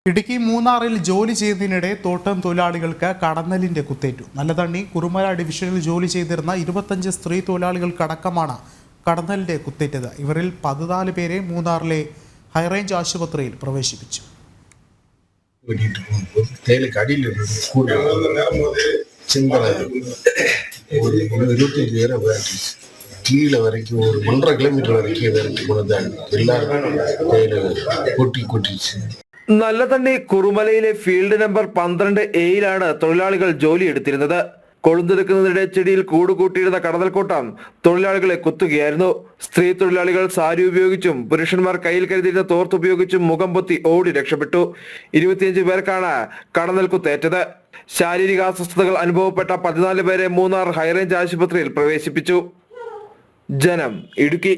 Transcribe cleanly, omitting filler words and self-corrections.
ഇടുക്കി മൂന്നാറിൽ ജോലി ചെയ്യുന്നതിനിടെ തോട്ടം തൊഴിലാളികൾക്ക് കടന്നലിന്റെ കുത്തേറ്റു. നല്ലതണ്ണി കുറുമല ഡിവിഷനിൽ ജോലി ചെയ്തിരുന്ന 25 സ്ത്രീ തൊഴിലാളികൾക്കടക്കമാണ് കടന്നലിന്റെ കുത്തേറ്റത്. ഇവരിൽ 14 പേരെ മൂന്നാറിലെ ഹൈറേഞ്ച് ആശുപത്രിയിൽ പ്രവേശിപ്പിച്ചു. கீழே வரைக்கும் ஒரு 1.5 கிலோமீட்டர் வரைக்கும் விரட்டி கொண்டு எல்லாரும் கொட்டிச்சு. നല്ലതണ്ണി കുറുമലയിലെ ഫീൽഡ് നമ്പർ 12A തൊഴിലാളികൾ ജോലി എടുത്തിരുന്നത്. കൊളുന്തെടുക്കുന്നതിനിടെ ചെടിയിൽ കൂടുകൂട്ടിയിരുന്ന കടന്നൽക്കൂട്ടം തൊഴിലാളികളെ കുത്തുകയായിരുന്നു. സ്ത്രീ തൊഴിലാളികൾ സാരി ഉപയോഗിച്ചും പുരുഷന്മാർ കയ്യിൽ കരുതിയിരുന്ന തോർത്തുപയോഗിച്ചും മുഖം പൊത്തി ഓടി രക്ഷപ്പെട്ടു. 25 പേർക്കാണ് കടന്നൽ കുത്തേറ്റത്. ശാരീരിക അസ്വസ്ഥതകൾ അനുഭവപ്പെട്ട 14 പേരെ മൂന്നാർ ഹൈറേഞ്ച് ആശുപത്രിയിൽ പ്രവേശിപ്പിച്ചു. ജനം, ഇടുക്കി.